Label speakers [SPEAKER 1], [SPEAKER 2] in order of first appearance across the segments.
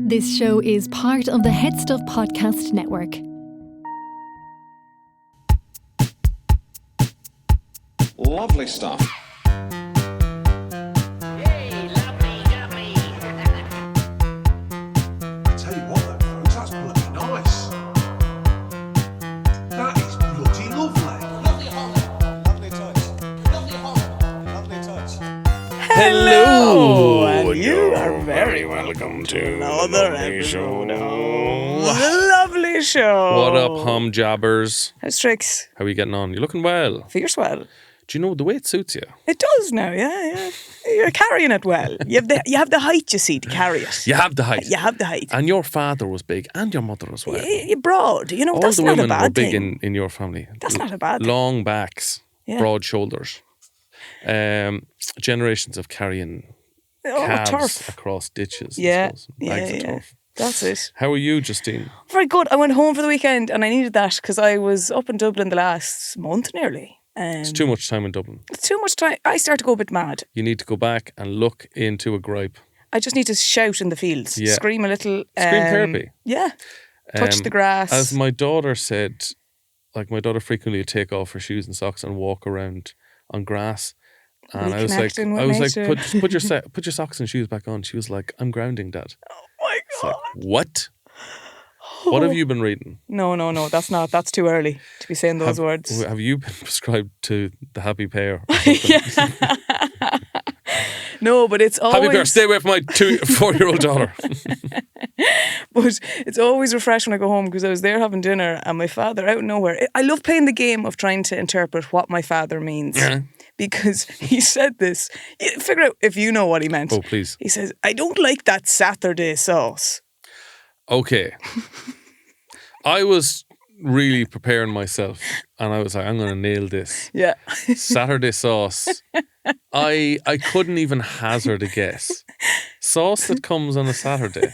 [SPEAKER 1] This show is part of the HeadStuff podcast network.
[SPEAKER 2] Lovely stuff.
[SPEAKER 3] Hey, lovely, lovely.
[SPEAKER 4] Tell you what, though, folks, that's bloody nice. That is bloody lovely.
[SPEAKER 3] Lovely Holland.
[SPEAKER 5] Lovely touch.
[SPEAKER 3] Lovely Holland.
[SPEAKER 5] Lovely touch.
[SPEAKER 6] Hello,
[SPEAKER 7] and you are
[SPEAKER 6] very welcome to
[SPEAKER 7] another
[SPEAKER 6] Lovely Show.
[SPEAKER 7] episode of The Lovely Show.
[SPEAKER 6] What up, hum jobbers?
[SPEAKER 7] How's tricks?
[SPEAKER 6] How are you getting on? You looking well?
[SPEAKER 7] Fierce well.
[SPEAKER 6] Do you know the way it suits you?
[SPEAKER 7] It does now, yeah. You're carrying it well. You have the height, you see, to carry it.
[SPEAKER 6] You have the height.
[SPEAKER 7] You have the height.
[SPEAKER 6] And your father was big, and your mother as well.
[SPEAKER 7] You're broad. You know,
[SPEAKER 6] All
[SPEAKER 7] that's
[SPEAKER 6] the
[SPEAKER 7] not a
[SPEAKER 6] women
[SPEAKER 7] bad
[SPEAKER 6] were big
[SPEAKER 7] thing.
[SPEAKER 6] in your family.
[SPEAKER 7] That's not a bad thing.
[SPEAKER 6] Long backs,
[SPEAKER 7] Yeah.
[SPEAKER 6] broad shoulders. Generations of carrying calves
[SPEAKER 7] turf.
[SPEAKER 6] across ditches. I
[SPEAKER 7] Yeah,
[SPEAKER 6] suppose. Bags of turf.
[SPEAKER 7] That's it.
[SPEAKER 6] How are you, Justine?
[SPEAKER 7] Very good. I went home for the weekend and I needed that because I was up in Dublin the last month nearly.
[SPEAKER 6] It's too much time in Dublin.
[SPEAKER 7] It's too much time. I start to go a bit mad.
[SPEAKER 6] You need to go back and look into a gripe.
[SPEAKER 7] I just need to shout in the fields,
[SPEAKER 6] Yeah.
[SPEAKER 7] scream a little.
[SPEAKER 6] Scream therapy.
[SPEAKER 7] Yeah. Touch the grass.
[SPEAKER 6] As my daughter said, like my daughter frequently would take off her shoes and socks and walk around on grass. And I was like,
[SPEAKER 7] Reconnecting with nature.
[SPEAKER 6] put your socks and shoes back on. She was like, I'm grounding, Dad.
[SPEAKER 7] Oh my
[SPEAKER 6] It's
[SPEAKER 7] God.
[SPEAKER 6] like, what? What have you been reading?
[SPEAKER 7] No, that's too early to be saying those words.
[SPEAKER 6] Have you been prescribed to the happy pair?
[SPEAKER 7] Yeah. No, but it's always
[SPEAKER 6] Happy pair, stay away from my 4-year-old daughter.
[SPEAKER 7] But it's always refreshing when I go home because I was there having dinner and my father out of nowhere. I love playing the game of trying to interpret what my father means.
[SPEAKER 6] Yeah.
[SPEAKER 7] Because he said this. Figure out if you know what he meant.
[SPEAKER 6] Oh, please.
[SPEAKER 7] He says, I don't like that Saturday sauce.
[SPEAKER 6] Okay. I was really preparing myself and I was like, I'm going to nail this.
[SPEAKER 7] Yeah.
[SPEAKER 6] Saturday sauce. I couldn't even hazard a guess. Sauce that comes on a Saturday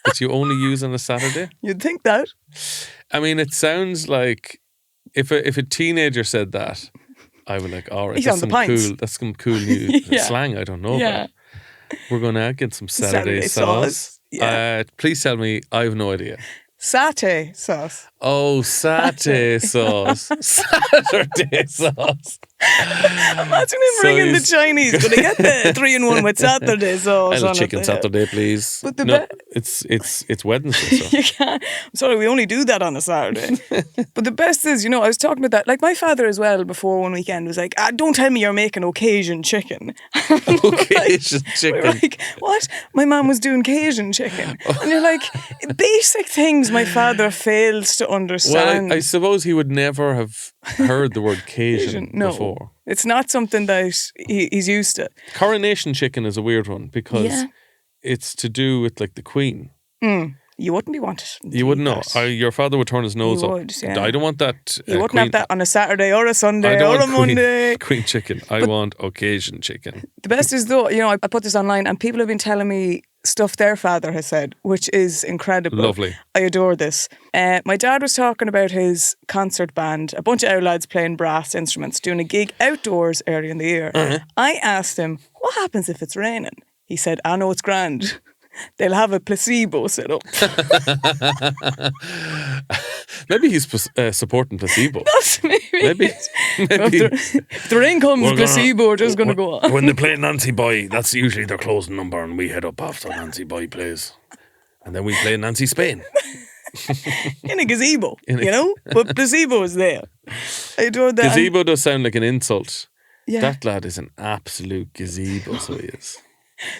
[SPEAKER 6] that you only use on a Saturday.
[SPEAKER 7] You'd think that.
[SPEAKER 6] I mean, it sounds like if a teenager said that, I would like, all right,
[SPEAKER 7] He's
[SPEAKER 6] that's
[SPEAKER 7] on the
[SPEAKER 6] some
[SPEAKER 7] pints.
[SPEAKER 6] cool. That's some cool new
[SPEAKER 7] Yeah.
[SPEAKER 6] slang I don't know
[SPEAKER 7] Yeah.
[SPEAKER 6] about. We're going to get some Saturday sauce.
[SPEAKER 7] Yeah.
[SPEAKER 6] Please tell me, I have no idea.
[SPEAKER 7] Satay sauce.
[SPEAKER 6] Oh, satay sauce. Saturday sauce.
[SPEAKER 7] Imagine him
[SPEAKER 6] So
[SPEAKER 7] bringing the
[SPEAKER 6] he's-
[SPEAKER 7] Chinese. Going to get the 3-in-1 with Saturday sauce
[SPEAKER 6] I'll
[SPEAKER 7] on
[SPEAKER 6] chicken
[SPEAKER 7] it.
[SPEAKER 6] Saturday, please.
[SPEAKER 7] But the
[SPEAKER 6] no,
[SPEAKER 7] be-
[SPEAKER 6] it's Wednesday. So.
[SPEAKER 7] You can't. I'm sorry, we only do that on a Saturday. But the best is, I was talking about that. Like my father as well before one weekend was like, don't tell me you're making occasion chicken.
[SPEAKER 6] Occasion
[SPEAKER 7] We're
[SPEAKER 6] chicken.
[SPEAKER 7] like, what? My mum was doing Cajun chicken. And you're like, basic things my father fails to understand.
[SPEAKER 6] Well, I suppose he would never have heard the word Cajun
[SPEAKER 7] No,
[SPEAKER 6] before.
[SPEAKER 7] it's not something that he's used to.
[SPEAKER 6] Coronation chicken is a weird one because
[SPEAKER 7] Yeah.
[SPEAKER 6] it's to do with like the Queen.
[SPEAKER 7] You wouldn't be wanted. to
[SPEAKER 6] You wouldn't
[SPEAKER 7] eat
[SPEAKER 6] know.
[SPEAKER 7] that.
[SPEAKER 6] Your father would turn his nose
[SPEAKER 7] He
[SPEAKER 6] up.
[SPEAKER 7] would, yeah.
[SPEAKER 6] I don't want that.
[SPEAKER 7] You wouldn't
[SPEAKER 6] Queen,
[SPEAKER 7] have that on a Saturday or a
[SPEAKER 6] I
[SPEAKER 7] Sunday
[SPEAKER 6] don't
[SPEAKER 7] or a
[SPEAKER 6] want
[SPEAKER 7] Monday.
[SPEAKER 6] Queen chicken. I want occasion chicken.
[SPEAKER 7] The best is though, I put this online and people have been telling me stuff their father has said, which is incredible.
[SPEAKER 6] Lovely.
[SPEAKER 7] I adore this. My dad was talking about his concert band, a bunch of our lads playing brass instruments, doing a gig outdoors early in the year. I asked him, what happens if it's raining? He said, I know it's grand. They'll have a placebo set up.
[SPEAKER 6] Maybe he's supporting placebo.
[SPEAKER 7] That's maybe.
[SPEAKER 6] Maybe.
[SPEAKER 7] If the rain comes, placebo are just going to go on.
[SPEAKER 6] When they play Nancy Boy, that's usually their closing number, and we head up after Nancy Boy plays, and then we play Nancy Spain.
[SPEAKER 7] In a gazebo, But placebo is there. I adore that.
[SPEAKER 6] Gazebo does sound like an insult.
[SPEAKER 7] Yeah.
[SPEAKER 6] That lad is an absolute gazebo, so he is.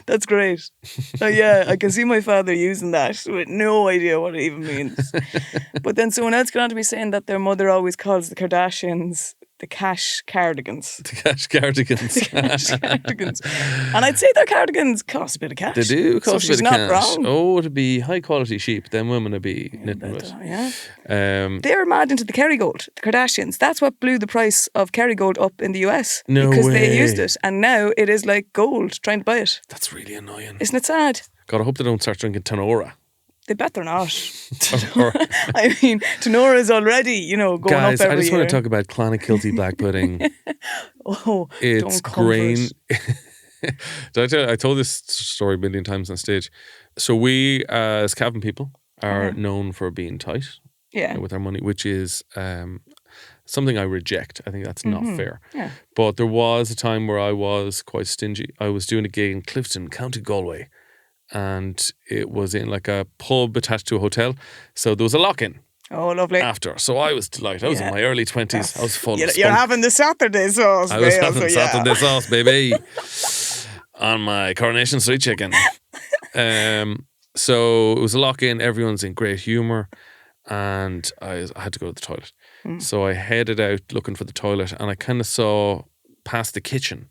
[SPEAKER 7] That's great. Yeah, I can see my father using that with no idea what it even means. But then someone else got on to me saying that their mother always calls the Kardashians the cash cardigans.
[SPEAKER 6] The cash cardigans.
[SPEAKER 7] Cash cardigans. And I'd say their cardigans cost a bit of cash.
[SPEAKER 6] They do
[SPEAKER 7] So
[SPEAKER 6] cost a
[SPEAKER 7] she's
[SPEAKER 6] bit of
[SPEAKER 7] not
[SPEAKER 6] cash.
[SPEAKER 7] wrong.
[SPEAKER 6] Oh, it'd be high quality sheep. Then women would be knitting with.
[SPEAKER 7] Yeah.
[SPEAKER 6] Um,
[SPEAKER 7] They're mad into the Kerrygold, the Kardashians. That's what blew the price of Kerrygold up in the US.
[SPEAKER 6] No
[SPEAKER 7] because
[SPEAKER 6] way.
[SPEAKER 7] they used it. And now it is like gold trying to buy it.
[SPEAKER 6] that's really annoying.
[SPEAKER 7] Isn't it sad?
[SPEAKER 6] God, I hope they don't start drinking Tenora.
[SPEAKER 7] They better not. I mean, Tenora's already, going
[SPEAKER 6] Guys,
[SPEAKER 7] up every
[SPEAKER 6] I just
[SPEAKER 7] year.
[SPEAKER 6] want to talk about Clonakilty black pudding.
[SPEAKER 7] Oh,
[SPEAKER 6] It's
[SPEAKER 7] don't cover
[SPEAKER 6] grain.
[SPEAKER 7] it.
[SPEAKER 6] I told this story a million times on stage. So we, as Cavan people, are known for being tight with our money, which is something I reject. I think that's not fair.
[SPEAKER 7] Yeah.
[SPEAKER 6] But there was a time where I was quite stingy. I was doing a gig in Clifton, County Galway, and it was in like a pub attached to a hotel. So there was a lock-in.
[SPEAKER 7] Oh, lovely.
[SPEAKER 6] After. So I was delighted. I was in my early 20s. I was full of
[SPEAKER 7] You're
[SPEAKER 6] spunk.
[SPEAKER 7] having the Saturday sauce,
[SPEAKER 6] I was
[SPEAKER 7] Dale,
[SPEAKER 6] having Saturday sauce, baby, on my Coronation Street chicken. So it was a lock-in. Everyone's in great humour, and I had to go to the toilet. So I headed out looking for the toilet, and I kind of saw past the kitchen.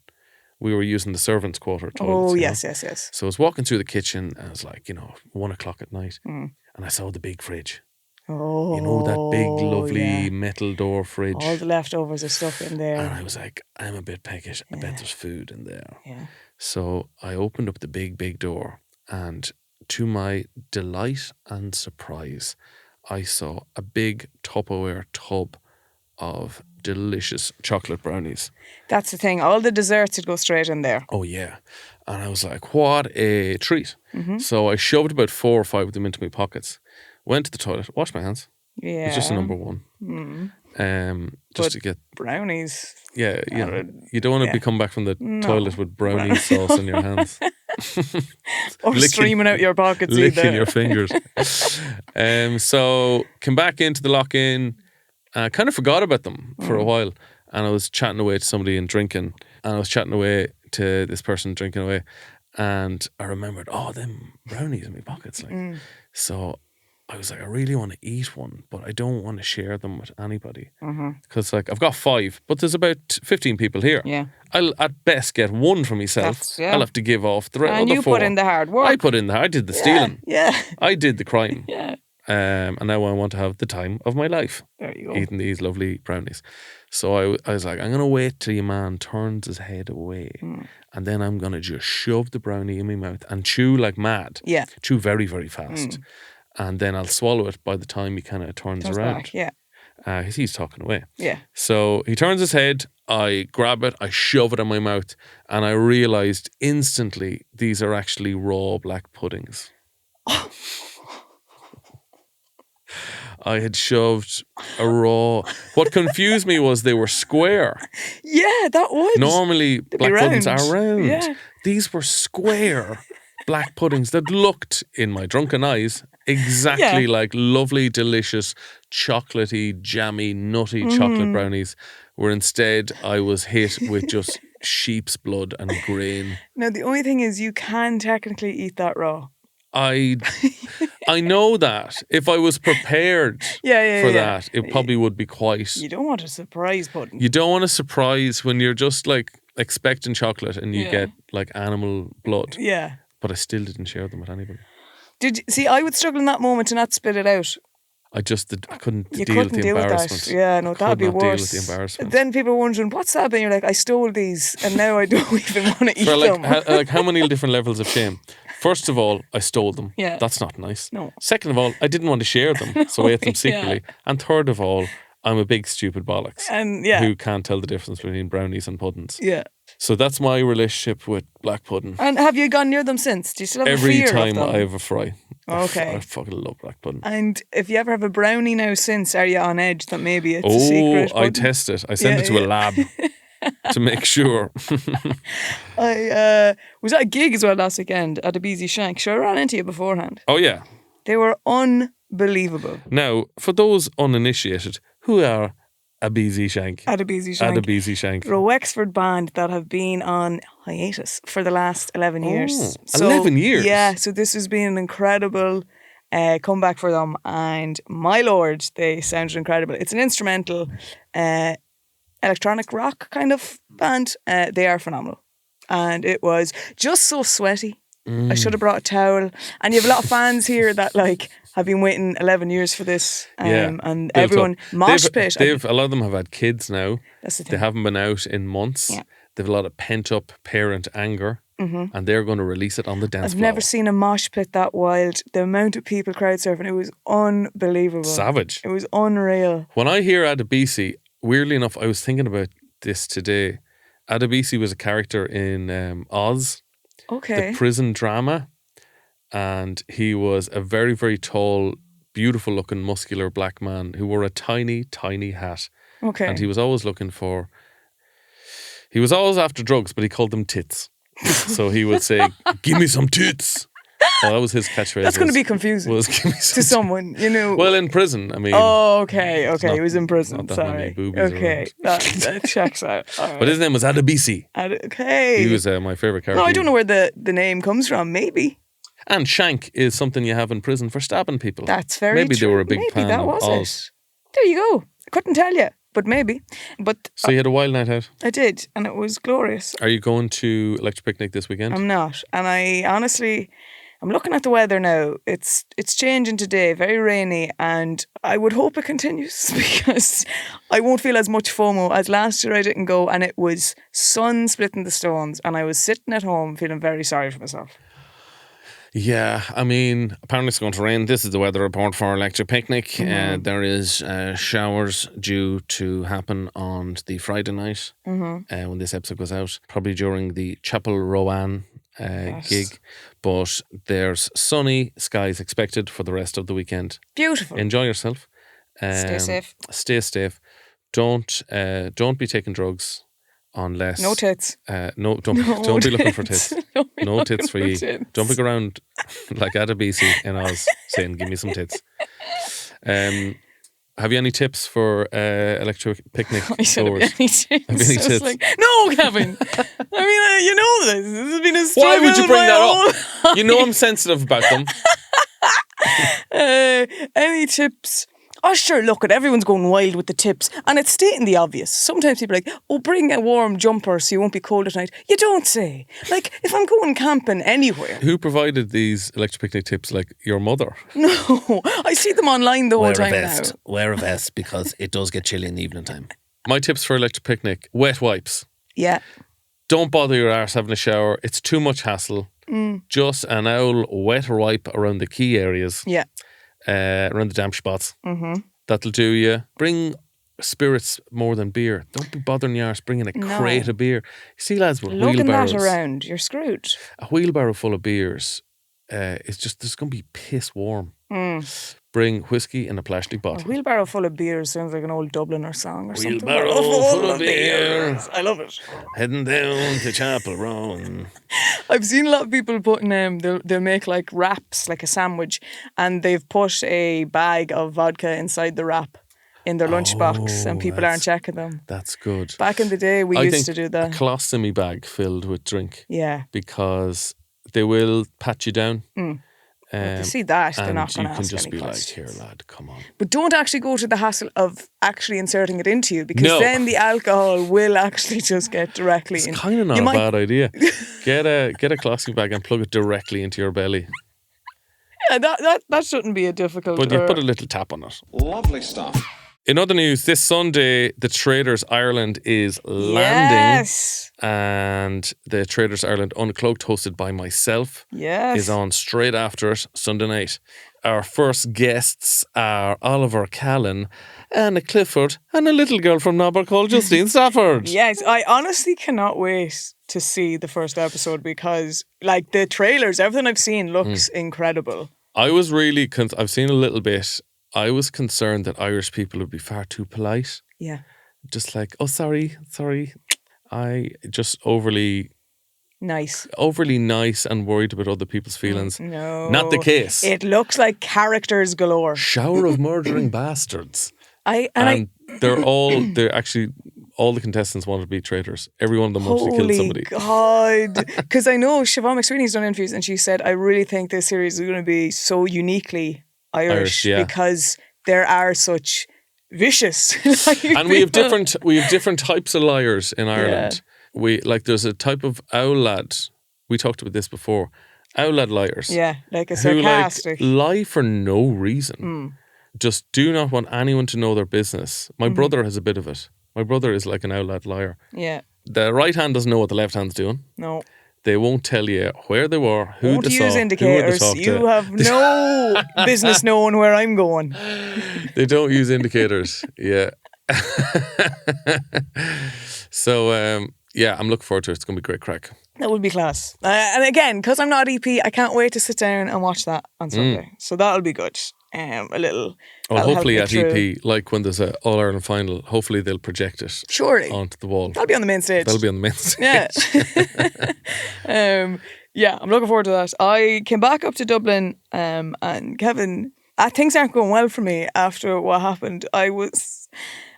[SPEAKER 6] We were using the servants' quarter toilets.
[SPEAKER 7] Oh,
[SPEAKER 6] you
[SPEAKER 7] yes,
[SPEAKER 6] know?
[SPEAKER 7] yes, yes.
[SPEAKER 6] So I was walking through the kitchen, and it was like, 1 o'clock at night, and I saw the big fridge.
[SPEAKER 7] Oh,
[SPEAKER 6] You know, that big, lovely metal door fridge.
[SPEAKER 7] all the leftovers of stuff in there.
[SPEAKER 6] And I was like, I'm a bit peckish. I bet there's food in there.
[SPEAKER 7] Yeah.
[SPEAKER 6] So I opened up the big, big door, and to my delight and surprise, I saw a big Tupperware tub of delicious chocolate brownies.
[SPEAKER 7] That's the thing. All the desserts would go straight in there.
[SPEAKER 6] Oh, yeah. And I was like, what a treat. So I shoved about 4 or 5 of them into my pockets, went to the toilet, washed my hands.
[SPEAKER 7] Yeah.
[SPEAKER 6] It's just a number one. Just to get...
[SPEAKER 7] Brownies.
[SPEAKER 6] Yeah, you don't want to be come back from the toilet with brownie sauce in your hands.
[SPEAKER 7] Or streaming out your pockets
[SPEAKER 6] licking
[SPEAKER 7] either.
[SPEAKER 6] your fingers. So came back into the lock-in. Kind of forgot about them for a while, and I was chatting away to somebody and drinking, and I was chatting away to this person drinking away, and I remembered, them brownies in my pockets, like. So I was like, I really want to eat one, but I don't want to share them with anybody. Because like I've got 5, but there's about 15 people here.
[SPEAKER 7] Yeah.
[SPEAKER 6] I'll at best get 1 for myself. I'll have to give off the
[SPEAKER 7] And
[SPEAKER 6] other
[SPEAKER 7] you
[SPEAKER 6] 4.
[SPEAKER 7] put in the hard work.
[SPEAKER 6] I put in I did the stealing.
[SPEAKER 7] Yeah.
[SPEAKER 6] I did the crime.
[SPEAKER 7] Yeah.
[SPEAKER 6] And now I want to have the time of my life.
[SPEAKER 7] There you go.
[SPEAKER 6] Eating these lovely brownies. So I was like, I'm going to wait till your man turns his head away. And then I'm going to just shove the brownie in my mouth and chew like mad.
[SPEAKER 7] Yeah.
[SPEAKER 6] Chew very, very fast. And then I'll swallow it by the time he kind of turns around.
[SPEAKER 7] Back. Yeah.
[SPEAKER 6] He's talking away.
[SPEAKER 7] Yeah.
[SPEAKER 6] So he turns his head, I grab it, I shove it in my mouth, and I realised instantly these are actually raw black puddings. I had shoved a raw... What confused me was they were square.
[SPEAKER 7] Yeah, that would.
[SPEAKER 6] Normally, black puddings are round.
[SPEAKER 7] Yeah.
[SPEAKER 6] These were square black puddings that looked, in my drunken eyes, exactly like lovely, delicious, chocolatey, jammy, nutty chocolate brownies, where instead I was hit with just sheep's blood and grain.
[SPEAKER 7] Now, the only thing is you can technically eat that raw.
[SPEAKER 6] I know that. If I was prepared for that, it probably would be quite...
[SPEAKER 7] You don't want a surprise pudding.
[SPEAKER 6] You don't want a surprise when you're just like expecting chocolate and you get like animal blood.
[SPEAKER 7] Yeah.
[SPEAKER 6] But I still didn't share them with anybody.
[SPEAKER 7] Did you see? I would struggle in that moment to not spit it out.
[SPEAKER 6] I couldn't
[SPEAKER 7] You
[SPEAKER 6] deal with
[SPEAKER 7] couldn't
[SPEAKER 6] the
[SPEAKER 7] deal with
[SPEAKER 6] embarrassment.
[SPEAKER 7] that. Yeah, no, that'd be
[SPEAKER 6] Could not deal
[SPEAKER 7] worse.
[SPEAKER 6] with the embarrassment.
[SPEAKER 7] Then people are wondering, what's that? And you're like, I stole these, and now I don't even want to eat
[SPEAKER 6] For
[SPEAKER 7] them.
[SPEAKER 6] how many different levels of shame? First of all, I stole them.
[SPEAKER 7] Yeah.
[SPEAKER 6] That's not nice.
[SPEAKER 7] No.
[SPEAKER 6] Second of all, I didn't want to share them, so I ate them secretly. And third of all, I'm a big stupid bollocks
[SPEAKER 7] And
[SPEAKER 6] who can't tell the difference between brownies and puddings.
[SPEAKER 7] Yeah.
[SPEAKER 6] So that's my relationship with black pudding.
[SPEAKER 7] And have you gone near them since? Do you still have
[SPEAKER 6] Every
[SPEAKER 7] a fear
[SPEAKER 6] time
[SPEAKER 7] of them?
[SPEAKER 6] I have a fry.
[SPEAKER 7] Okay.
[SPEAKER 6] I fucking love black pudding.
[SPEAKER 7] And if you ever have a brownie now since, are you on edge that maybe it's a secret
[SPEAKER 6] I
[SPEAKER 7] pudding?
[SPEAKER 6] test it. I send it to a lab to make sure.
[SPEAKER 7] I was at a gig as well last weekend at a BZ Shank. Sure, I ran into you beforehand.
[SPEAKER 6] Oh, yeah.
[SPEAKER 7] They were unbelievable.
[SPEAKER 6] Now, for those uninitiated, who are a BZ Shank?
[SPEAKER 7] At a BZ Shank.
[SPEAKER 6] At a BZ Shank.
[SPEAKER 7] They're a Wexford band that have been on hiatus for the last 11 years.
[SPEAKER 6] 11 years?
[SPEAKER 7] Yeah, so this has been an incredible comeback for them. And my lord, they sounded incredible. It's an instrumental electronic rock kind of band. They are phenomenal. And it was just so sweaty. I should have brought a towel. And you have a lot of fans here that like have been waiting 11 years for this. And
[SPEAKER 6] Built
[SPEAKER 7] everyone,
[SPEAKER 6] up.
[SPEAKER 7] mosh pit.
[SPEAKER 6] A lot of them have had kids now.
[SPEAKER 7] That's the thing.
[SPEAKER 6] They haven't been out in months.
[SPEAKER 7] Yeah.
[SPEAKER 6] They have a lot of pent up parent anger. And they're going to release it on the dance
[SPEAKER 7] I've
[SPEAKER 6] floor.
[SPEAKER 7] never seen a mosh pit that wild. The amount of people crowd surfing, it was unbelievable.
[SPEAKER 6] Savage.
[SPEAKER 7] It was unreal.
[SPEAKER 6] When I hear Adebisi, weirdly enough, I was thinking about this today. Adebisi was a character in Oz,
[SPEAKER 7] Okay.
[SPEAKER 6] the prison drama, and he was a very, very tall, beautiful-looking, muscular black man who wore a tiny, tiny hat.
[SPEAKER 7] Okay.
[SPEAKER 6] And he was always he was always after drugs, but he called them tits. So he would say, "Give me some tits." Well, that was his catchphrase.
[SPEAKER 7] That's going to be confusing
[SPEAKER 6] Was give me some
[SPEAKER 7] to
[SPEAKER 6] tits.
[SPEAKER 7] someone, you know.
[SPEAKER 6] Well, in prison, I mean.
[SPEAKER 7] Oh, okay.
[SPEAKER 6] not-
[SPEAKER 7] He was in prison.
[SPEAKER 6] not that many
[SPEAKER 7] Sorry.
[SPEAKER 6] boobies
[SPEAKER 7] Okay. That checks out. All right.
[SPEAKER 6] But his name was Adebisi.
[SPEAKER 7] Okay.
[SPEAKER 6] He was my favourite character.
[SPEAKER 7] No, I don't know where the name comes from. Maybe.
[SPEAKER 6] And shank is something you have in prison for stabbing people.
[SPEAKER 7] That's very
[SPEAKER 6] Maybe
[SPEAKER 7] true.
[SPEAKER 6] they were a big
[SPEAKER 7] Maybe
[SPEAKER 6] fan
[SPEAKER 7] that
[SPEAKER 6] of
[SPEAKER 7] was
[SPEAKER 6] Oz.
[SPEAKER 7] it. There you go. I couldn't tell you, but maybe. But
[SPEAKER 6] So you had a wild night out.
[SPEAKER 7] I did, and it was glorious.
[SPEAKER 6] Are you going to Electric Picnic this weekend?
[SPEAKER 7] I'm not, and I honestly, I'm looking at the weather now. It's changing today, very rainy, and I would hope it continues because I won't feel as much FOMO as last year. I didn't go, and it was sun splitting the stones, and I was sitting at home feeling very sorry for myself.
[SPEAKER 6] Yeah, I mean, apparently it's going to rain. This is the weather report for Electric Picnic. There is showers due to happen on the Friday night when this episode goes out, probably during the Chapel Rowan gig. But there's sunny skies expected for the rest of the weekend.
[SPEAKER 7] Beautiful.
[SPEAKER 6] Enjoy yourself.
[SPEAKER 7] Stay safe.
[SPEAKER 6] Stay safe. Don't be taking drugs unless
[SPEAKER 7] No tits.
[SPEAKER 6] don't be looking for tits. No tits for you.
[SPEAKER 7] tits.
[SPEAKER 6] Don't be go around like Adebisi in Oz saying, "Give me some tits." Have you any tips for Electric Picnic
[SPEAKER 7] I said,
[SPEAKER 6] goers?
[SPEAKER 7] have you any tips?
[SPEAKER 6] Have you any
[SPEAKER 7] I was
[SPEAKER 6] tips?
[SPEAKER 7] like, no, Kevin. I mean, you know this. This has been a
[SPEAKER 6] Why
[SPEAKER 7] struggle
[SPEAKER 6] would you bring
[SPEAKER 7] my
[SPEAKER 6] that
[SPEAKER 7] whole
[SPEAKER 6] up? You know I'm sensitive about them.
[SPEAKER 7] Any tips? Oh, sure, look, everyone's going wild with the tips. And it's stating the obvious. Sometimes people are like, oh, bring a warm jumper so you won't be cold at night. You don't say. Like, if I'm going camping anywhere.
[SPEAKER 6] Who provided these Electric Picnic tips? Like your mother?
[SPEAKER 7] No, I see them online the whole time now.
[SPEAKER 6] Wear a vest because it does get chilly in the evening time. My tips for Electric Picnic: wet wipes.
[SPEAKER 7] Yeah.
[SPEAKER 6] Don't bother your arse having a shower. It's too much hassle. Just an owl wet wipe around the key areas.
[SPEAKER 7] Yeah.
[SPEAKER 6] Around the damp spots. That'll do you. Bring spirits more than beer. Don't be bothering your arse bringing a crate of beer. You see lads with
[SPEAKER 7] Lugging
[SPEAKER 6] wheelbarrows.
[SPEAKER 7] that around, you're screwed.
[SPEAKER 6] A wheelbarrow full of beers. It's just, there's going to be piss warm. Bring whiskey in a plastic
[SPEAKER 7] A
[SPEAKER 6] bottle.
[SPEAKER 7] wheelbarrow full of beers sounds like an old Dubliner song or something.
[SPEAKER 6] Wheelbarrow full of beer.
[SPEAKER 7] I love it.
[SPEAKER 6] Heading down to Chapel Rowan.
[SPEAKER 7] I've seen a lot of people putting they'll make like wraps, like a sandwich, and they've put a bag of vodka inside the wrap in their lunchbox, and people aren't checking them.
[SPEAKER 6] That's good.
[SPEAKER 7] Back in the day, we
[SPEAKER 6] I
[SPEAKER 7] used
[SPEAKER 6] think
[SPEAKER 7] to do
[SPEAKER 6] a
[SPEAKER 7] that.
[SPEAKER 6] colostomy bag filled with drink.
[SPEAKER 7] Yeah.
[SPEAKER 6] Because they will pat you down.
[SPEAKER 7] They see that, they're
[SPEAKER 6] and
[SPEAKER 7] not going to
[SPEAKER 6] you can
[SPEAKER 7] ask
[SPEAKER 6] just
[SPEAKER 7] any
[SPEAKER 6] be
[SPEAKER 7] questions.
[SPEAKER 6] like, here lad, come on.
[SPEAKER 7] But don't actually go to the hassle of actually inserting it into you, because
[SPEAKER 6] No.
[SPEAKER 7] then the alcohol will actually just get directly in.
[SPEAKER 6] It's kind of not
[SPEAKER 7] You
[SPEAKER 6] a
[SPEAKER 7] might-
[SPEAKER 6] bad idea. Get a colostomy bag and plug it directly into your belly.
[SPEAKER 7] Yeah, that shouldn't be a difficult.
[SPEAKER 6] But you put a little tap on it.
[SPEAKER 2] Lovely stuff.
[SPEAKER 6] In other news, this Sunday, the Traders Ireland is landing.
[SPEAKER 7] Yes.
[SPEAKER 6] And the Traders Ireland Uncloaked, hosted by myself,
[SPEAKER 7] Yes.
[SPEAKER 6] is on straight after it, Sunday night. Our first guests are Oliver Callan, Anna Clifford, and a little girl from Nobber called Justine Stafford.
[SPEAKER 7] Yes, I honestly cannot wait to see the first episode, because like the trailers, everything I've seen looks incredible.
[SPEAKER 6] I was really, I've seen a little bit. I was concerned that Irish people would be far too polite.
[SPEAKER 7] Yeah.
[SPEAKER 6] Just like, oh, sorry. I just overly
[SPEAKER 7] Nice.
[SPEAKER 6] nice and worried about other people's feelings.
[SPEAKER 7] No.
[SPEAKER 6] Not the case.
[SPEAKER 7] It looks like characters galore.
[SPEAKER 6] Shower of murdering bastards.
[SPEAKER 7] And
[SPEAKER 6] They're actually, all the contestants wanted to be traitors. Every one of them wanted to kill
[SPEAKER 7] holy
[SPEAKER 6] somebody.
[SPEAKER 7] God. Because I know Siobhan McSweeney's done interviews and she said, I really think this series is going to be so uniquely Irish,
[SPEAKER 6] yeah.
[SPEAKER 7] because there are such vicious
[SPEAKER 6] And we have different types of liars in Ireland. There's a type of owl lad. We talked about this before. Owl lad liars.
[SPEAKER 7] Yeah, like a
[SPEAKER 6] Who
[SPEAKER 7] sarcastic.
[SPEAKER 6] lie for no reason. Just do not want anyone to know their business. My brother has a bit of it. My brother is like an owl lad liar.
[SPEAKER 7] Yeah.
[SPEAKER 6] The right hand doesn't know what the left hand's doing.
[SPEAKER 7] No.
[SPEAKER 6] They won't tell you where they were, who
[SPEAKER 7] Won't
[SPEAKER 6] they
[SPEAKER 7] use
[SPEAKER 6] saw, who they
[SPEAKER 7] indicators.
[SPEAKER 6] talked
[SPEAKER 7] You
[SPEAKER 6] to.
[SPEAKER 7] have no business knowing where I'm going.
[SPEAKER 6] They don't use indicators. Yeah. So, yeah, I'm looking forward to it. It's going to be great crack.
[SPEAKER 7] That would be class. And again, because I'm not EP, I can't wait to sit down and watch that on Sunday. So that'll be good. A little.
[SPEAKER 6] Well,
[SPEAKER 7] that'll
[SPEAKER 6] hopefully
[SPEAKER 7] help me
[SPEAKER 6] at
[SPEAKER 7] through.
[SPEAKER 6] EP, like when there's a All Ireland final, hopefully they'll project it
[SPEAKER 7] Surely.
[SPEAKER 6] onto the wall.
[SPEAKER 7] That'll be on the main stage.
[SPEAKER 6] That'll be on the main stage.
[SPEAKER 7] Yeah. Yeah, I'm looking forward to that. I came back up to Dublin and Kevin, things aren't going well for me after what happened.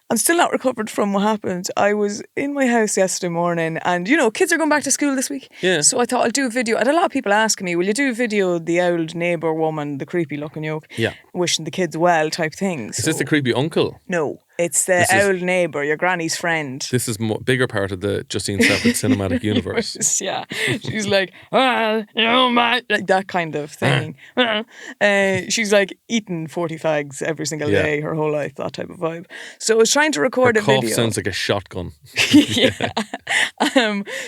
[SPEAKER 7] I'm still not recovered from what happened. I was in my house yesterday morning and, kids are going back to school this week.
[SPEAKER 6] Yeah.
[SPEAKER 7] So I thought I'll do a video. I had a lot of people asking me, will you do a video of the old neighbour woman, the creepy looking yoke,
[SPEAKER 6] Yeah.
[SPEAKER 7] wishing the kids well type thing.
[SPEAKER 6] Is this the creepy uncle?
[SPEAKER 7] No, it's the old neighbour, your granny's friend.
[SPEAKER 6] This is bigger part of the Justine Stafford cinematic universe.
[SPEAKER 7] Yeah. She's like, Matt, like that kind of thing. She's like eating 40 fags every single day, her whole life, that type of vibe. So I was trying to record
[SPEAKER 6] Her
[SPEAKER 7] a
[SPEAKER 6] cough
[SPEAKER 7] video.
[SPEAKER 6] sounds like a shotgun.
[SPEAKER 7] Yeah.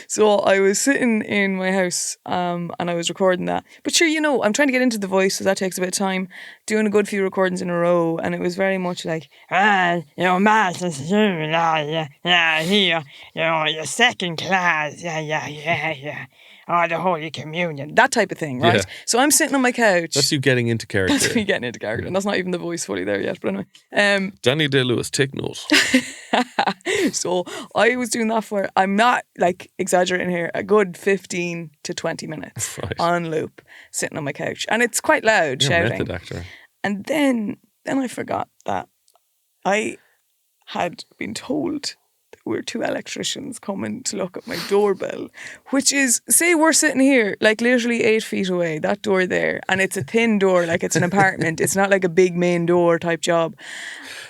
[SPEAKER 7] So I was sitting in my house and I was recording that. But sure, I'm trying to get into the voice, so that takes a bit of time. Doing a good few recordings in a row, and it was very much like, Matt, here, your second class, yeah. Oh, the Holy Communion, that type of thing, right?
[SPEAKER 6] Yeah.
[SPEAKER 7] So I'm sitting on my couch.
[SPEAKER 6] That's you getting into character.
[SPEAKER 7] That's me getting into character, and that's not even the voice fully there yet. But anyway,
[SPEAKER 6] Danny Day-Lewis, take note.
[SPEAKER 7] so I was doing that for, I'm not like exaggerating here, a good 15 to 20 minutes on loop, sitting on my couch, and it's quite loud,
[SPEAKER 6] You're a
[SPEAKER 7] shouting.
[SPEAKER 6] method actor.
[SPEAKER 7] And then I forgot that I had been told there were 2 electricians coming to look at my doorbell, which is, say we're sitting here, like literally 8 feet away, that door there, and it's a thin door, like it's an apartment. It's not like a big main door type job.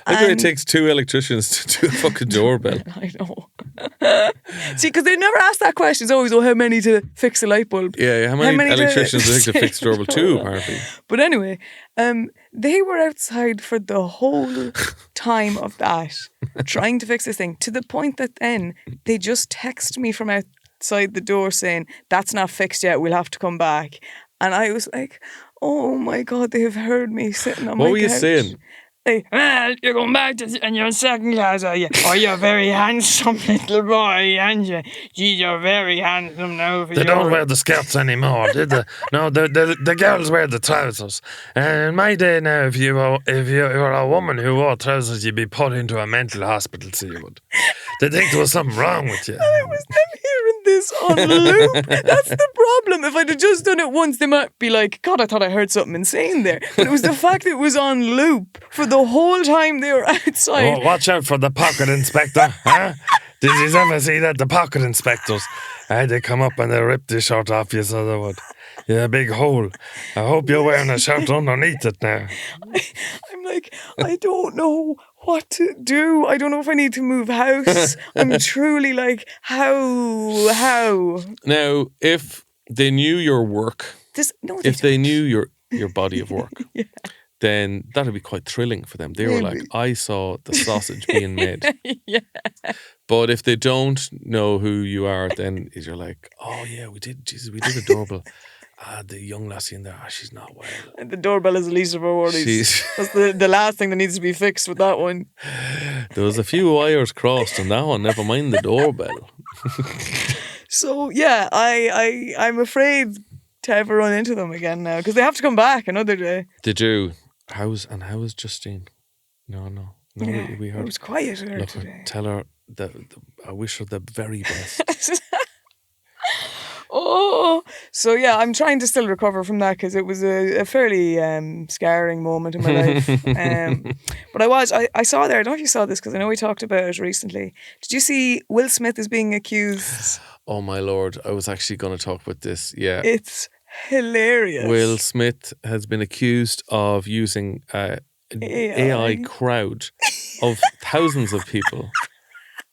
[SPEAKER 6] I think it takes 2 electricians to do a fucking doorbell.
[SPEAKER 7] I know. See, because they never ask that question. It's always, how many to fix a light bulb?
[SPEAKER 6] Yeah, how many electricians do you think to fix
[SPEAKER 7] the
[SPEAKER 6] doorbell? 2, apparently.
[SPEAKER 7] But anyway, they were outside for the whole time of that, trying to fix this thing, to the point that then they just text me from outside the door saying, that's not fixed yet, we'll have to come back. And I was like, oh my God, they have heard me sitting on my couch.
[SPEAKER 6] What were you saying?
[SPEAKER 7] Well, you're going back to and you're in second class, are you? Oh, you're a very handsome little boy, aren't you? Gee, you're very handsome now.
[SPEAKER 5] They don't wear the skirts anymore, did they? No, the girls wear the trousers. And in my day now, if you were a woman who wore trousers, you'd be put into a mental hospital, so you would. They think there was something wrong with you.
[SPEAKER 7] I was never hearing this on loop. That's the problem. If I'd have just done it once, they might be like, God, I thought I heard something insane there. But it was the fact that it was on loop for the whole time they were outside.
[SPEAKER 5] Oh, watch out for the pocket inspector, huh? Did you ever see that? The pocket inspectors. They come up and they rip the shirt off you, so they would. Yeah, a big hole. I hope you're wearing a shirt underneath it now.
[SPEAKER 7] I'm like, I don't know what to do. I don't know if I need to move house. I'm truly like, how?
[SPEAKER 6] Now, if they knew your work, if they knew your body of work, then that would be quite thrilling for them. They were like, I saw the sausage being made.
[SPEAKER 7] Yeah.
[SPEAKER 6] But if they don't know who you are, then you're like, oh yeah, we did a doorbell. The young lassie in there, she's not well.
[SPEAKER 7] And the doorbell is the least of our worries. That's the last thing that needs to be fixed with that one.
[SPEAKER 6] There was a few wires crossed on that one, never mind the doorbell.
[SPEAKER 7] So yeah, I'm afraid to ever run into them again now, because they have to come back another day.
[SPEAKER 6] They do. How is Justine? No,
[SPEAKER 7] Yeah,
[SPEAKER 6] we heard.
[SPEAKER 7] it was quiet here
[SPEAKER 6] Look,
[SPEAKER 7] today.
[SPEAKER 6] tell her that I wish her the very best.
[SPEAKER 7] Oh, so yeah, I'm trying to still recover from that, because it was a fairly scarring moment in my life. But I saw there, I don't know if you saw this, because I know we talked about it recently. Did you see Will Smith is being accused?
[SPEAKER 6] Oh my Lord, I was actually going to talk about this. Yeah.
[SPEAKER 7] It's hilarious.
[SPEAKER 6] Will Smith has been accused of using AI crowd of thousands of people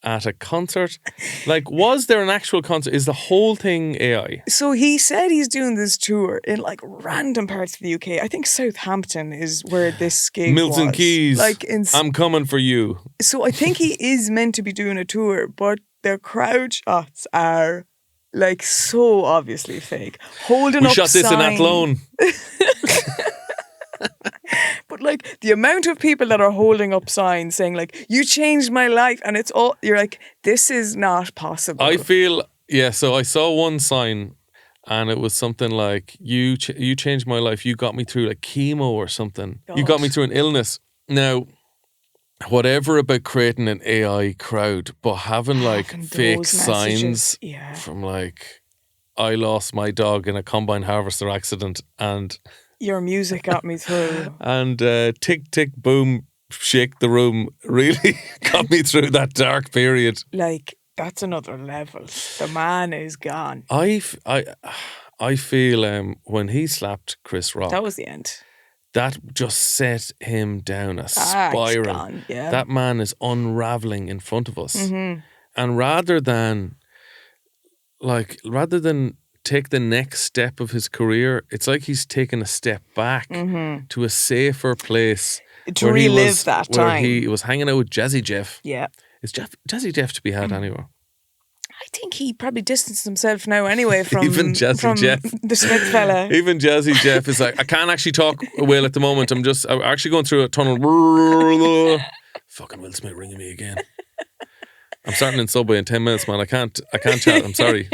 [SPEAKER 6] at a concert. Like, was there an actual concert? Is the whole thing AI?
[SPEAKER 7] So he said he's doing this tour in like random parts of the UK. I think Southampton is where this gig
[SPEAKER 6] Milton
[SPEAKER 7] was.
[SPEAKER 6] Keyes.
[SPEAKER 7] Like
[SPEAKER 6] I'm coming for you.
[SPEAKER 7] So I think he is meant to be doing a tour, but their crowd shots are like so obviously fake. Holding
[SPEAKER 6] We
[SPEAKER 7] up
[SPEAKER 6] shot this in
[SPEAKER 7] signs.
[SPEAKER 6] Athlone.
[SPEAKER 7] But Like the amount of people that are holding up signs saying like, you changed my life. And it's all, you're like, this is not possible.
[SPEAKER 6] I feel, so I saw one sign and it was something like, you changed my life. You got me through like chemo or something. You got me through an illness. Now, whatever about creating an AI crowd, but having like fake
[SPEAKER 7] those
[SPEAKER 6] signs
[SPEAKER 7] messages, yeah.
[SPEAKER 6] from like, I lost my dog in a combine harvester accident and
[SPEAKER 7] Your music got me through.
[SPEAKER 6] and tick tick boom shake the room really got me through that dark period.
[SPEAKER 7] Like, that's another level. The man is gone.
[SPEAKER 6] I feel when he slapped Chris Rock,
[SPEAKER 7] That was the end.
[SPEAKER 6] that just set him down a
[SPEAKER 7] He's
[SPEAKER 6] spiral.
[SPEAKER 7] gone, yeah.
[SPEAKER 6] That man is unraveling in front of us.
[SPEAKER 7] Mm-hmm.
[SPEAKER 6] And rather than take the next step of his career, it's like he's taken a step back to a safer place.
[SPEAKER 7] To
[SPEAKER 6] where he
[SPEAKER 7] relive
[SPEAKER 6] was-
[SPEAKER 7] that
[SPEAKER 6] where
[SPEAKER 7] time.
[SPEAKER 6] he was hanging out with Jazzy Jeff.
[SPEAKER 7] Yeah.
[SPEAKER 6] Is Jazzy Jeff to be had anywhere?
[SPEAKER 7] I think he probably distanced himself now anyway from,
[SPEAKER 6] Even Jazzy Jeff.
[SPEAKER 7] the Smith fella.
[SPEAKER 6] Even Jazzy Jeff is like, I can't actually talk well at the moment. I'm actually going through a tunnel. Fucking Will Smith ringing me again. I'm starting in Subway in 10 minutes, man. I can't chat. I'm sorry.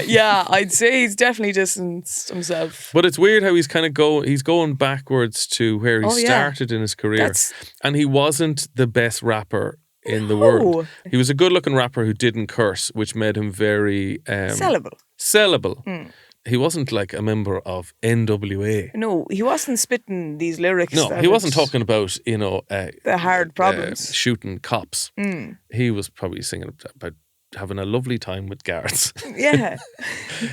[SPEAKER 7] Yeah, I'd say he's definitely distanced himself.
[SPEAKER 6] But it's weird how he's kind of he's going backwards to where he
[SPEAKER 7] Oh, yeah.
[SPEAKER 6] started in his career.
[SPEAKER 7] That's-
[SPEAKER 6] And he wasn't the best rapper in the world. He was a good looking rapper who didn't curse, which made him very sellable. He wasn't like a member of NWA.
[SPEAKER 7] No, he wasn't spitting these lyrics.
[SPEAKER 6] No,
[SPEAKER 7] that
[SPEAKER 6] he wasn't
[SPEAKER 7] would-
[SPEAKER 6] talking about,
[SPEAKER 7] the hard problems.
[SPEAKER 6] shooting cops. He was probably singing about having a lovely time with guards.
[SPEAKER 7] Yeah.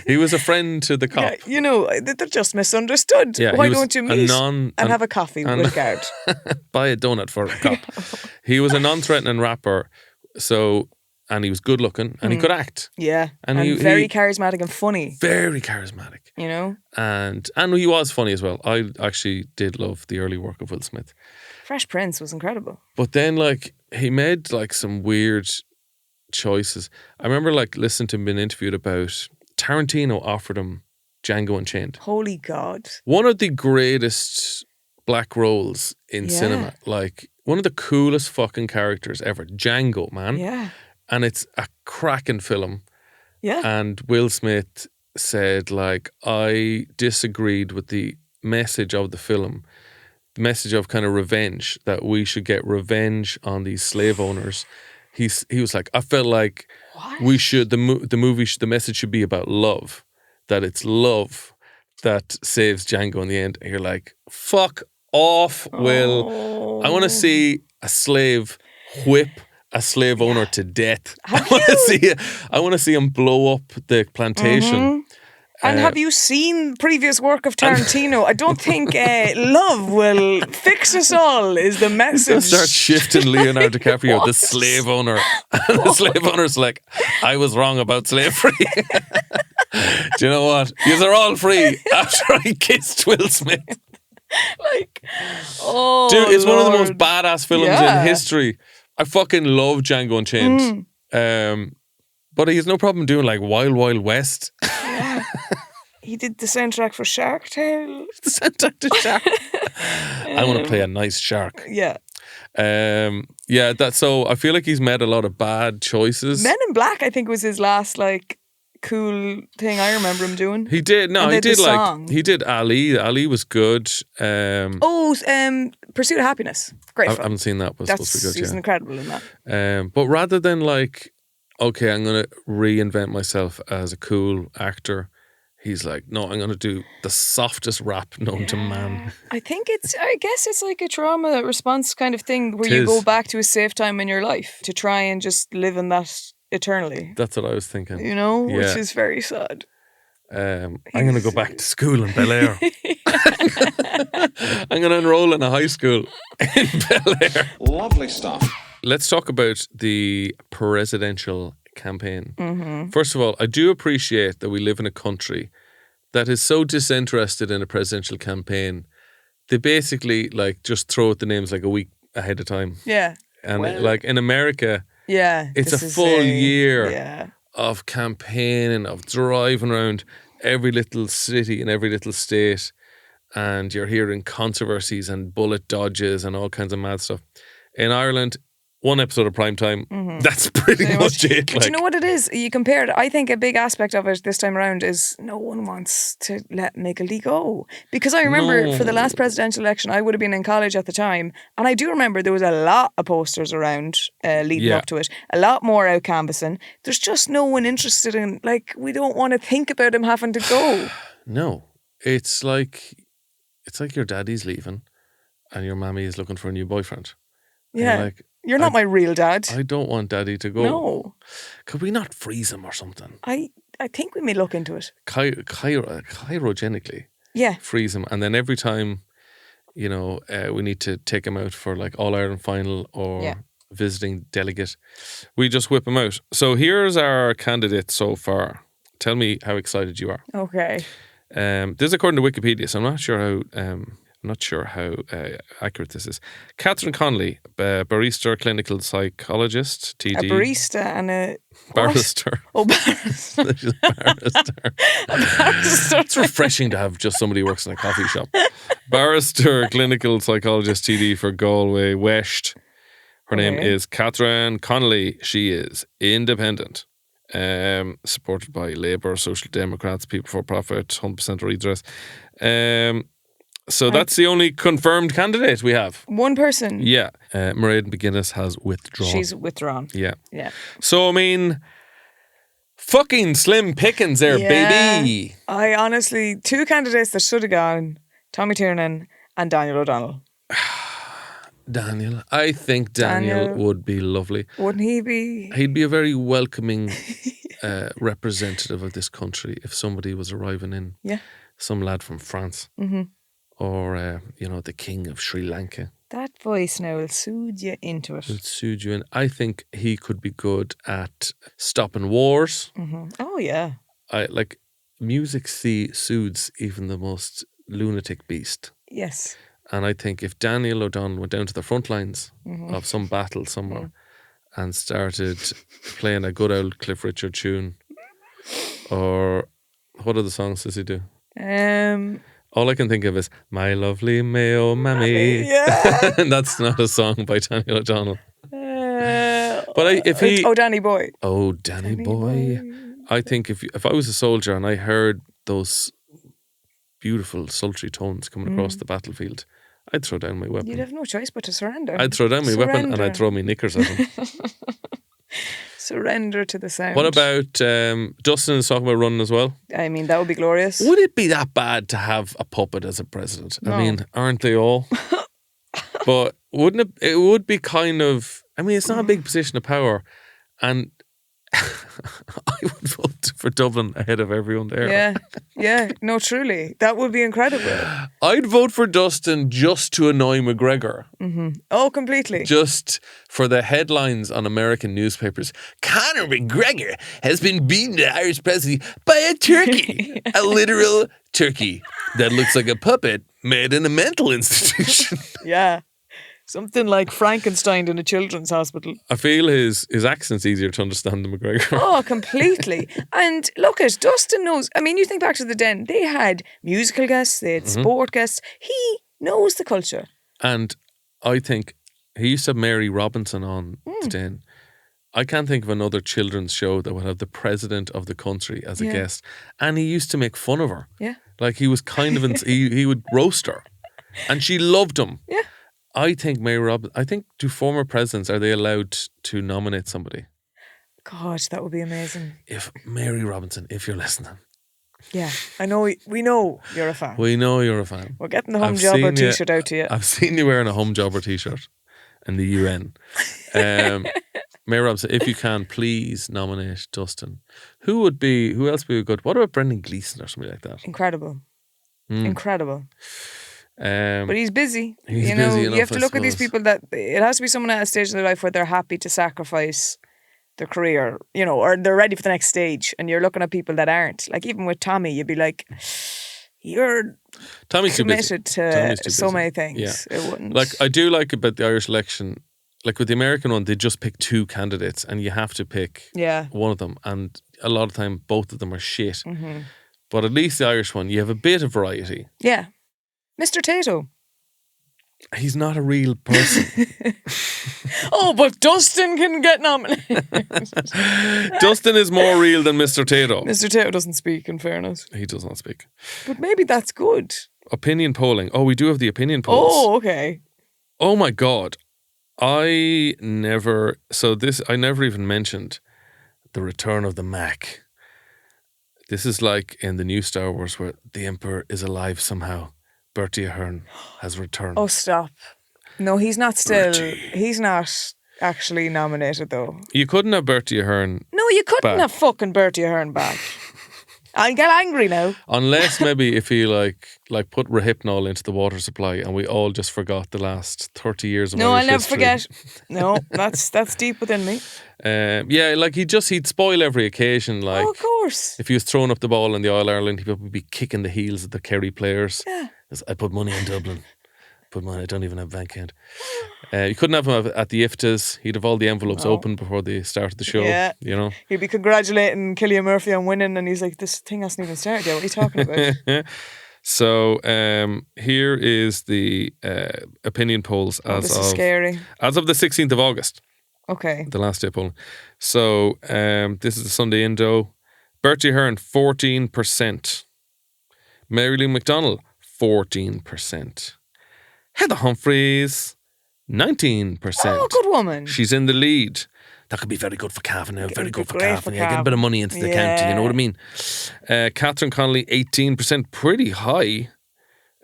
[SPEAKER 6] He was a friend to the cop.
[SPEAKER 7] Yeah, they're just misunderstood.
[SPEAKER 6] Yeah,
[SPEAKER 7] Why
[SPEAKER 6] he was
[SPEAKER 7] don't you
[SPEAKER 6] a
[SPEAKER 7] meet
[SPEAKER 6] non-
[SPEAKER 7] and
[SPEAKER 6] an-
[SPEAKER 7] have a coffee with a guard?
[SPEAKER 6] Buy a donut for a cop. He was a non-threatening rapper, and he was good looking and he could act.
[SPEAKER 7] Yeah.
[SPEAKER 6] And
[SPEAKER 7] And
[SPEAKER 6] he-
[SPEAKER 7] very
[SPEAKER 6] he-
[SPEAKER 7] charismatic and funny,
[SPEAKER 6] Very charismatic.
[SPEAKER 7] you know?
[SPEAKER 6] And he was funny as well. I actually did love the early work of Will Smith.
[SPEAKER 7] Fresh Prince was incredible.
[SPEAKER 6] But then he made some weird choices. I remember listening to him being interviewed about Tarantino offered him Django Unchained.
[SPEAKER 7] Holy God.
[SPEAKER 6] One of the greatest black roles in
[SPEAKER 7] Yeah.
[SPEAKER 6] cinema. One of the coolest fucking characters ever. Django, man.
[SPEAKER 7] Yeah.
[SPEAKER 6] And it's a cracking film.
[SPEAKER 7] Yeah.
[SPEAKER 6] And Will Smith said, I disagreed with the message of the film, the message of kind of revenge, that we should get revenge on these slave owners. He was like, I felt like we should, the message should be about love, that it's love that saves Django in the end. And you're like, fuck off, Will. I want to see a slave whip a slave owner to death. I want to see him blow up the plantation.
[SPEAKER 7] And have you seen previous work of Tarantino? I don't think love will fix us all is the message.
[SPEAKER 6] Start shifting Leonardo DiCaprio, the slave owner. And the slave owner's like, I was wrong about slavery. Do you know what? Yous are all free after I kissed Will Smith. Dude, it's one of the most badass films in history. I fucking love Django Unchained. But he has no problem doing Wild Wild West.
[SPEAKER 7] He did the soundtrack for Shark Tale.
[SPEAKER 6] The soundtrack to Shark. I want to play a nice shark.
[SPEAKER 7] Yeah.
[SPEAKER 6] So I feel like he's made a lot of bad choices.
[SPEAKER 7] Men in Black, I think, was his last cool thing I remember him doing.
[SPEAKER 6] He did. No,
[SPEAKER 7] And
[SPEAKER 6] he
[SPEAKER 7] the
[SPEAKER 6] did
[SPEAKER 7] song.
[SPEAKER 6] he did Ali. Ali was good.
[SPEAKER 7] Pursuit of Happiness. Great
[SPEAKER 6] I
[SPEAKER 7] film.
[SPEAKER 6] haven't seen that, but it's supposed to be
[SPEAKER 7] He's
[SPEAKER 6] good.
[SPEAKER 7] incredible in that.
[SPEAKER 6] Yeah. But rather than okay, I'm gonna reinvent myself as a cool actor, he's like, no, I'm gonna do the softest rap known to man.
[SPEAKER 7] I guess it's like a trauma response kind of thing where
[SPEAKER 6] It
[SPEAKER 7] you
[SPEAKER 6] is.
[SPEAKER 7] go back to a safe time in your life to try and just live in that eternally.
[SPEAKER 6] That's what I was thinking.
[SPEAKER 7] You know, which
[SPEAKER 6] Yeah.
[SPEAKER 7] is very sad.
[SPEAKER 6] I'm going to go back to school in Bel Air. I'm going to enroll in a high school in Bel Air.
[SPEAKER 2] Lovely stuff.
[SPEAKER 6] Let's talk about the presidential campaign.
[SPEAKER 7] Mm-hmm.
[SPEAKER 6] First of all, I do appreciate that we live in a country that is so disinterested in a presidential campaign. They basically just throw out the names a week ahead of time.
[SPEAKER 7] Yeah.
[SPEAKER 6] And in America,
[SPEAKER 7] Yeah.
[SPEAKER 6] it's
[SPEAKER 7] this
[SPEAKER 6] a
[SPEAKER 7] is
[SPEAKER 6] full year
[SPEAKER 7] Yeah.
[SPEAKER 6] of campaigning, of driving around every little city and every little state. and you're hearing controversies and bullet dodges and all kinds of mad stuff. In Ireland, one episode of prime time, that's pretty much it.
[SPEAKER 7] But you know what it is? You compare it. I think a big aspect of it this time around is no one wants to let Michael go. Because I remember for the last presidential election, I would have been in college at the time, and I do remember there was a lot of posters around leading up to it, a lot more out canvassing. There's just no one interested in, like, we don't want to think about him having to go.
[SPEAKER 6] No, it's like your daddy's leaving and your mammy is looking for a new boyfriend.
[SPEAKER 7] Yeah. You're not my real dad.
[SPEAKER 6] I don't want daddy to go.
[SPEAKER 7] No.
[SPEAKER 6] Could we not freeze him or something?
[SPEAKER 7] I think we may look into it.
[SPEAKER 6] Cryogenically.
[SPEAKER 7] Yeah.
[SPEAKER 6] Freeze him. And then every time, we need to take him out for like All Ireland final or visiting delegate, we just whip him out. So here's our candidate so far. Tell me how excited you are.
[SPEAKER 7] Okay.
[SPEAKER 6] This is according to Wikipedia, so I'm not sure how accurate this is. Catherine Connolly, barista, clinical psychologist, TD.
[SPEAKER 7] A barista and a...
[SPEAKER 6] Barrister.
[SPEAKER 7] What? Oh, barrister.
[SPEAKER 6] She's a barrister.
[SPEAKER 7] A barrister.
[SPEAKER 6] It's refreshing to have just somebody who works in a coffee shop. Barrister, clinical psychologist, TD for Galway West. Her name is Catherine Connolly. She is independent. Supported by Labour, Social Democrats, People for Profit, 100% redress. So that's the only confirmed candidate we have.
[SPEAKER 7] One person.
[SPEAKER 6] Yeah. Mairead McGuinness has withdrawn.
[SPEAKER 7] She's withdrawn.
[SPEAKER 6] Yeah.
[SPEAKER 7] Yeah.
[SPEAKER 6] So, I mean, fucking slim pickings there, baby.
[SPEAKER 7] I honestly, two candidates that should have gone, Tommy Tiernan and Daniel O'Donnell.
[SPEAKER 6] Daniel. I think Daniel would be lovely.
[SPEAKER 7] Wouldn't he be?
[SPEAKER 6] He'd be a very welcoming representative of this country if somebody was arriving in.
[SPEAKER 7] Yeah.
[SPEAKER 6] Some lad from France. Mm-hmm. Or, the king of Sri Lanka.
[SPEAKER 7] That voice now will soothe you into it.
[SPEAKER 6] Will soothe you in. I think he could be good at stopping wars.
[SPEAKER 7] Mm-hmm. Oh, yeah.
[SPEAKER 6] Music soothes even the most lunatic beast.
[SPEAKER 7] Yes.
[SPEAKER 6] And I think if Daniel O'Donnell went down to the front lines of some battle somewhere and started playing a good old Cliff Richard tune, or what other songs does he do? All I can think of is My Lovely Mayo Mammy.
[SPEAKER 7] Yeah.
[SPEAKER 6] And that's not a song by Daniel O'Donnell. But
[SPEAKER 7] Danny Boy.
[SPEAKER 6] Oh, Danny Boy. I think if I was a soldier and I heard those beautiful sultry tones coming across the battlefield, I'd throw down my weapon.
[SPEAKER 7] You'd have no choice but to surrender.
[SPEAKER 6] I'd throw down my weapon and I'd throw my knickers at him.
[SPEAKER 7] Surrender to the sound.
[SPEAKER 6] What about Dustin is talking about running as well?
[SPEAKER 7] I mean, that would be glorious.
[SPEAKER 6] Would it be that bad to have a puppet as a president?
[SPEAKER 7] No.
[SPEAKER 6] I mean, aren't they all? But wouldn't it? It would be kind of. I mean, it's not a big position of power, and I would vote for Dublin ahead of everyone there.
[SPEAKER 7] Yeah. No, truly, that would be incredible.
[SPEAKER 6] I'd vote for Dustin just to annoy McGregor.
[SPEAKER 7] Mm-hmm. Oh, completely.
[SPEAKER 6] Just for the headlines on American newspapers. Conor McGregor has been beaten to Irish presidency by a turkey. A literal turkey that looks like a puppet made in a mental institution.
[SPEAKER 7] Yeah. Something like Frankenstein in a children's hospital.
[SPEAKER 6] I feel his accent's easier to understand than McGregor.
[SPEAKER 7] Oh, completely. And look at Dustin knows. I mean, you think back to the Den. They had musical guests, they had sport guests. He knows the culture.
[SPEAKER 6] And I think he used to have Mary Robinson on the Den. I can't think of another children's show that would have the president of the country as a guest. And he used to make fun of her.
[SPEAKER 7] Yeah.
[SPEAKER 6] Like he was kind of, he would roast her. And she loved him.
[SPEAKER 7] Yeah.
[SPEAKER 6] I think do former presidents, are they allowed to nominate somebody?
[SPEAKER 7] God, that would be amazing.
[SPEAKER 6] If Mary Robinson, if you're listening.
[SPEAKER 7] Yeah, I know. We know you're a fan.
[SPEAKER 6] We know you're a fan.
[SPEAKER 7] We're getting the Hum Jobber t-shirt out to you.
[SPEAKER 6] I've seen you wearing a Hum Jobber t-shirt in the UN. Mary Robinson, if you can, please nominate Dustin. Who else would be good? What about Brendan Gleeson or something like that?
[SPEAKER 7] Incredible. Incredible. But he's busy.
[SPEAKER 6] He's busy enough,
[SPEAKER 7] you have to
[SPEAKER 6] I
[SPEAKER 7] look at these
[SPEAKER 6] suppose.
[SPEAKER 7] people that it has to be someone at a stage in their life where they're happy to sacrifice their career, or they're ready for the next stage. And you're looking at people that aren't. Like even with Tommy, you'd be like, you're
[SPEAKER 6] Tommy's
[SPEAKER 7] committed
[SPEAKER 6] too busy. Tommy's too
[SPEAKER 7] so
[SPEAKER 6] busy.
[SPEAKER 7] many things.
[SPEAKER 6] Yeah.
[SPEAKER 7] It wouldn't.
[SPEAKER 6] Like I do like about the Irish election, like with the American one, they just pick two candidates and you have to pick one of them. And a lot of the time, both of them are shit. Mm-hmm. But at least the Irish one, you have a bit of variety.
[SPEAKER 7] Yeah. Mr. Tato.
[SPEAKER 6] He's not a real person.
[SPEAKER 7] Oh, but Dustin can get nominated.
[SPEAKER 6] Dustin is more real than Mr. Tato.
[SPEAKER 7] Mr. Tato doesn't speak, in fairness.
[SPEAKER 6] He does not speak.
[SPEAKER 7] But maybe that's good.
[SPEAKER 6] Opinion polling. Oh, we do have the opinion polls.
[SPEAKER 7] Oh, okay.
[SPEAKER 6] Oh my God. I never even mentioned the return of the Mac. This is like in the new Star Wars where the Emperor is alive somehow. Bertie Ahern has returned.
[SPEAKER 7] Oh, stop. No, he's not still.
[SPEAKER 6] Bertie.
[SPEAKER 7] He's not actually nominated, though.
[SPEAKER 6] You couldn't have Bertie Ahern
[SPEAKER 7] No, you couldn't
[SPEAKER 6] back.
[SPEAKER 7] have fucking Bertie Ahern back. I'll get angry now.
[SPEAKER 6] Unless maybe if he like put Rohypnol into the water supply and we all just forgot the last 30 years of
[SPEAKER 7] No,
[SPEAKER 6] Irish
[SPEAKER 7] I'll never
[SPEAKER 6] history.
[SPEAKER 7] forget. No, that's deep within me.
[SPEAKER 6] Yeah, like he'd spoil every occasion. Like
[SPEAKER 7] Oh, of course.
[SPEAKER 6] if he was throwing up the ball in the All Ireland, he would be kicking the heels of the Kerry players.
[SPEAKER 7] Yeah.
[SPEAKER 6] I put money in Dublin. I don't even have a bank account. You couldn't have him at the IFTAs. He'd have all the envelopes open before the start of the show.
[SPEAKER 7] Yeah.
[SPEAKER 6] You know.
[SPEAKER 7] He'd be congratulating Cillian Murphy on winning, and he's like, "This thing hasn't even started yet. What are you talking about?"
[SPEAKER 6] So here is the opinion polls
[SPEAKER 7] This is scary.
[SPEAKER 6] as of the 16th of August,
[SPEAKER 7] Okay.
[SPEAKER 6] the last day polling. So this is the Sunday Indo. Bertie Ahern 14%. Mary Lou McDonald 14%. Heather Humphreys 19%.
[SPEAKER 7] Oh, good woman.
[SPEAKER 6] She's in the lead. That could be very good for Cavan now. Very good for
[SPEAKER 7] great
[SPEAKER 6] Cavan.
[SPEAKER 7] for
[SPEAKER 6] Yeah, get a bit of money into the county. You know what I mean? Catherine Connolly 18%. Pretty high.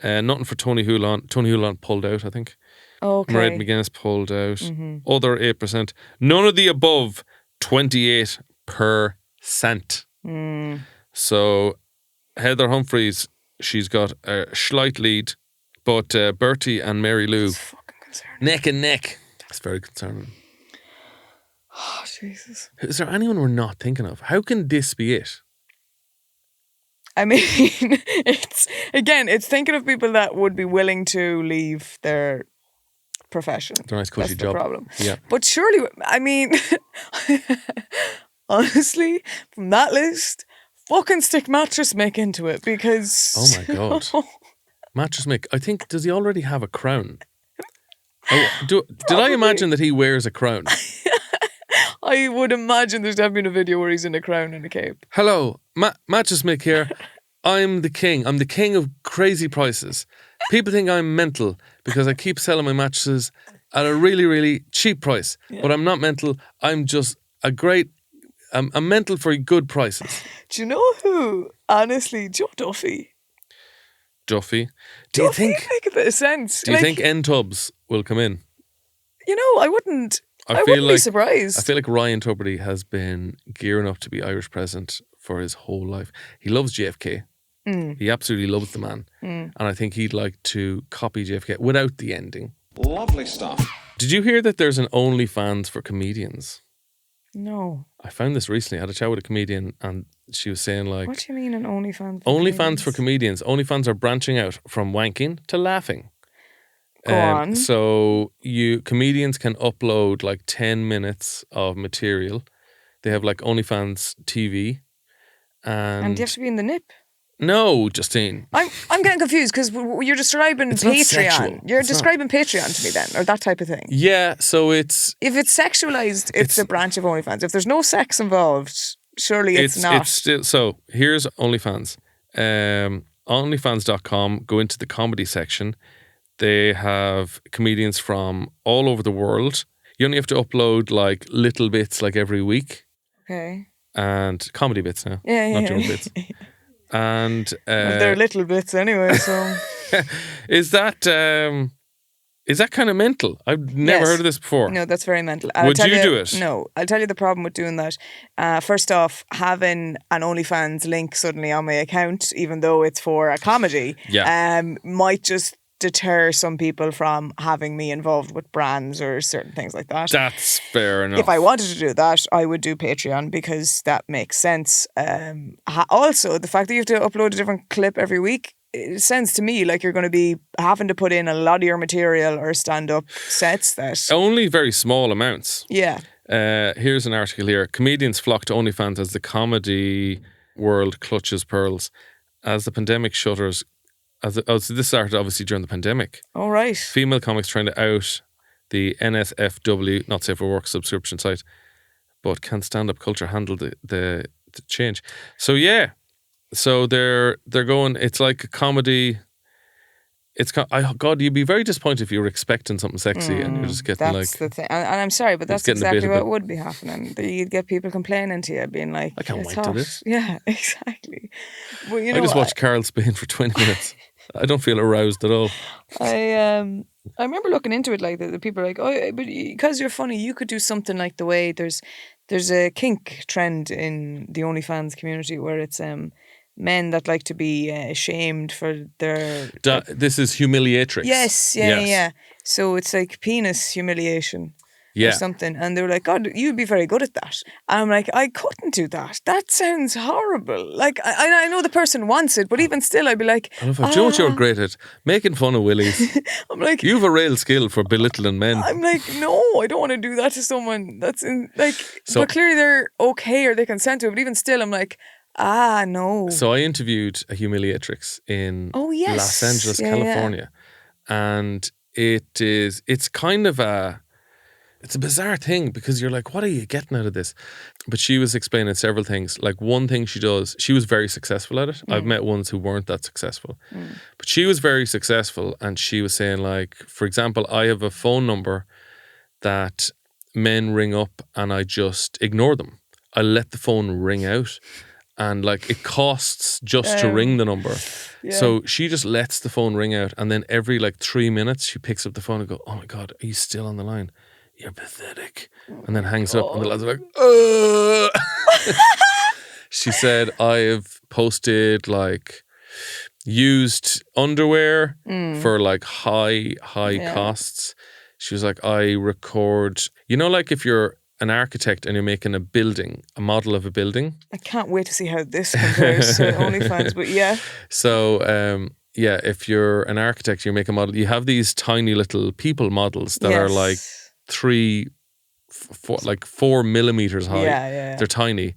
[SPEAKER 6] Nothing for Tony Hulan. Tony Hulan pulled out, I think.
[SPEAKER 7] Okay.
[SPEAKER 6] Mairead McGuinness pulled out. Other 8%. None of the above 28%. So Heather Humphreys, she's got a slight lead, but Bertie and Mary Lou
[SPEAKER 7] It's fucking concerning.
[SPEAKER 6] neck and neck. It's very concerning.
[SPEAKER 7] Oh, Jesus.
[SPEAKER 6] Is there anyone we're not thinking of? How can this be it?
[SPEAKER 7] I mean, it's thinking of people that would be willing to leave their profession.
[SPEAKER 6] It's a nice cushy
[SPEAKER 7] That's
[SPEAKER 6] job.
[SPEAKER 7] the problem.
[SPEAKER 6] Yeah.
[SPEAKER 7] But surely, I mean, honestly, from that list, fucking stick Mattress Mick into it because.
[SPEAKER 6] Oh my God. Mattress Mick, I think, does he already have a crown? Did I imagine that he wears a crown?
[SPEAKER 7] I would imagine there's definitely a video where he's in a crown and a cape.
[SPEAKER 6] Hello, Mattress Mick here. I'm the king. I'm the king of crazy prices. People think I'm mental because I keep selling my mattresses at a really, really cheap price. But I'm not mental. I'm just I'm mental for good prices.
[SPEAKER 7] Do you know who? Honestly, Joe Duffy.
[SPEAKER 6] Duffy. Do you
[SPEAKER 7] Duffy
[SPEAKER 6] think
[SPEAKER 7] make a bit of sense.
[SPEAKER 6] Do you think N-Tubs will come in?
[SPEAKER 7] You know, I wouldn't be surprised.
[SPEAKER 6] I feel like Ryan Tubridy has been gearing up to be Irish president for his whole life. He loves JFK. He absolutely loves the man. And I think he'd like to copy JFK without the ending.
[SPEAKER 2] Lovely stuff.
[SPEAKER 6] Did you hear that there's an OnlyFans for comedians?
[SPEAKER 7] No.
[SPEAKER 6] I found this recently. I had a chat with a comedian and she was saying like...
[SPEAKER 7] What do you mean an OnlyFans?
[SPEAKER 6] OnlyFans for comedians. OnlyFans are branching out from wanking to laughing.
[SPEAKER 7] Go on.
[SPEAKER 6] So comedians can upload like 10 minutes of material. They have like OnlyFans TV.
[SPEAKER 7] And you have to be in the nip.
[SPEAKER 6] No, Justine.
[SPEAKER 7] I'm getting confused because you're describing
[SPEAKER 6] It's not
[SPEAKER 7] Patreon.
[SPEAKER 6] sexual.
[SPEAKER 7] You're
[SPEAKER 6] It's not.
[SPEAKER 7] describing Patreon to me then, or that type of thing.
[SPEAKER 6] Yeah, so it's...
[SPEAKER 7] If it's sexualized, it's a branch of OnlyFans. If there's no sex involved, surely it's not.
[SPEAKER 6] It's still... So here's OnlyFans. OnlyFans.com, go into the comedy section. They have comedians from all over the world. You only have to upload like little bits like every week.
[SPEAKER 7] Okay.
[SPEAKER 6] And comedy bits now.
[SPEAKER 7] Yeah.
[SPEAKER 6] Not your own bits. And
[SPEAKER 7] Well, they're little bits anyway, so.
[SPEAKER 6] is that kind of mental? I've never
[SPEAKER 7] Yes.
[SPEAKER 6] heard of this before.
[SPEAKER 7] No, that's very mental.
[SPEAKER 6] Would you do it?
[SPEAKER 7] No. I'll tell you the problem with doing that. First off, having an OnlyFans link suddenly on my account, even though it's for a comedy, might just deter some people from having me involved with brands or certain things like that.
[SPEAKER 6] That's fair enough.
[SPEAKER 7] If I wanted to do that, I would do Patreon because that makes sense. Also, the fact that you have to upload a different clip every week, it sounds to me like you're going to be having to put in a lot of your material or stand-up sets that...
[SPEAKER 6] Only very small amounts.
[SPEAKER 7] Yeah.
[SPEAKER 6] Here's an article here. Comedians flock to OnlyFans as the comedy world clutches pearls. As the pandemic shutters So this started obviously during the pandemic.
[SPEAKER 7] All right.
[SPEAKER 6] Female comics trying to out the NSFW, not safe for work subscription site, but can stand-up culture handle the change? So yeah, so they're going. It's like a comedy. God, you'd be very disappointed if you were expecting something sexy and you're just getting
[SPEAKER 7] That's
[SPEAKER 6] like.
[SPEAKER 7] the thing. And I'm sorry, but that's
[SPEAKER 6] getting a bit
[SPEAKER 7] exactly
[SPEAKER 6] of
[SPEAKER 7] what
[SPEAKER 6] it.
[SPEAKER 7] would be happening. You'd get people complaining to you, being like,
[SPEAKER 6] I can't
[SPEAKER 7] "It's
[SPEAKER 6] wait to
[SPEAKER 7] hot."
[SPEAKER 6] this.
[SPEAKER 7] Yeah, exactly. Well, you know,
[SPEAKER 6] I just watched Carl Spain for 20 minutes. I don't feel aroused at all.
[SPEAKER 7] I remember looking into it like the people are like, oh, but because you're funny, you could do something like the way there's a kink trend in the OnlyFans community where it's men that like to be ashamed for their
[SPEAKER 6] This is humiliatrix.
[SPEAKER 7] yes. So it's like penis humiliation.
[SPEAKER 6] Yeah.
[SPEAKER 7] Or something, and they were like, "God, you'd be very good at that." And I'm like, "I couldn't do that. That sounds horrible." Like, I know the person wants it, but even still, I'd be like,
[SPEAKER 6] I love it. Do you know what you're great at? Making fun of willies.
[SPEAKER 7] I'm like,
[SPEAKER 6] You've a real skill for belittling men.
[SPEAKER 7] I'm like, no, I don't want to do that to someone. That's
[SPEAKER 6] So-
[SPEAKER 7] but clearly they're okay or they consent to it. But even still, I'm like, no.
[SPEAKER 6] So I interviewed a humiliatrix in
[SPEAKER 7] Oh, yes.
[SPEAKER 6] Los Angeles,
[SPEAKER 7] Yeah,
[SPEAKER 6] California. And it's kind of it's a bizarre thing because you're like, what are you getting out of this? But she was explaining several things. Like one thing she does, she was very successful at it. I've met ones who weren't that successful. But she was very successful and she was saying like, for example, I have a phone number that men ring up and I just ignore them. I let the phone ring out and like it costs just to ring the number.
[SPEAKER 7] Yeah.
[SPEAKER 6] So she just lets the phone ring out and then every like 3 minutes she picks up the phone and go, oh my God, are you still on the line? You're pathetic. And then hangs up and the lads are like, She said, I have posted like used underwear for like high costs. She was like, I record, you know, like if you're an architect and you're making a model of a building.
[SPEAKER 7] I can't wait to see how this compares to OnlyFans, but yeah.
[SPEAKER 6] So, if you're an architect, you make a model, you have these tiny little people models that are like 4 millimeters high.
[SPEAKER 7] Yeah.
[SPEAKER 6] They're tiny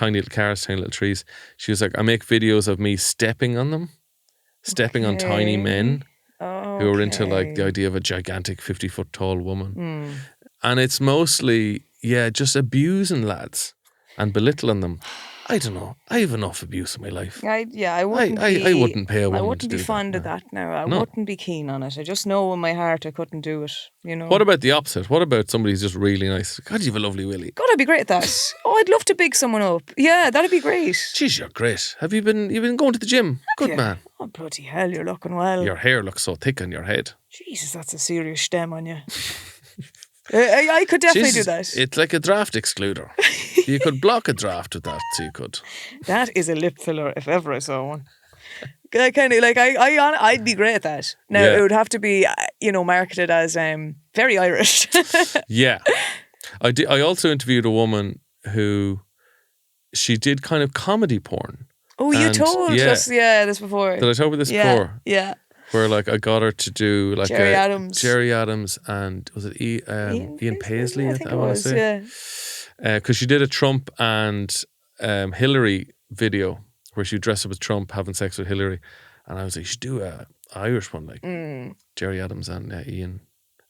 [SPEAKER 6] little cars, tiny little trees. She was like, I make videos of me stepping on them, stepping on tiny men who are into like the idea of a gigantic 50-foot tall woman. And it's mostly, just abusing lads and belittling them. I don't know. I have enough abuse in my life.
[SPEAKER 7] I wouldn't
[SPEAKER 6] I wouldn't pay a woman
[SPEAKER 7] I wouldn't
[SPEAKER 6] to
[SPEAKER 7] be
[SPEAKER 6] do
[SPEAKER 7] fond
[SPEAKER 6] that,
[SPEAKER 7] of that now. I
[SPEAKER 6] No.
[SPEAKER 7] wouldn't be keen on it. I just know in my heart I couldn't do it, you know.
[SPEAKER 6] What about the opposite? What about somebody who's just really nice? God, you have a lovely willy.
[SPEAKER 7] God, I'd be great at that. Oh, I'd love to big someone up. Yeah, that'd be great.
[SPEAKER 6] Jeez, you're great. You've been going to the gym? Good
[SPEAKER 7] Yeah.
[SPEAKER 6] man.
[SPEAKER 7] Oh, bloody hell, you're looking well.
[SPEAKER 6] Your hair looks so thick on your head.
[SPEAKER 7] Jesus, that's a serious stem on you. I could definitely do
[SPEAKER 6] Jesus,
[SPEAKER 7] that.
[SPEAKER 6] It's like a draft excluder. You could block a draft with that, so you could.
[SPEAKER 7] That is a lip filler if ever I saw one. Kind of like I'd be great at that. Now
[SPEAKER 6] Yeah.
[SPEAKER 7] it would have to be marketed as very Irish.
[SPEAKER 6] Yeah. I also interviewed a woman who she did kind of comedy porn.
[SPEAKER 7] Oh, you
[SPEAKER 6] And,
[SPEAKER 7] told us this before.
[SPEAKER 6] Did I talk about this before?
[SPEAKER 7] Yeah.
[SPEAKER 6] Where like I got her to do like
[SPEAKER 7] Jerry Adams.
[SPEAKER 6] Jerry Adams and was it Ian Paisley?
[SPEAKER 7] I think
[SPEAKER 6] I
[SPEAKER 7] it
[SPEAKER 6] want to
[SPEAKER 7] was.
[SPEAKER 6] say.
[SPEAKER 7] Yeah.
[SPEAKER 6] Because she did a Trump and Hillary video where she dressed up as Trump having sex with Hillary, and I was like, you should do a Irish one like Jerry Adams and Ian.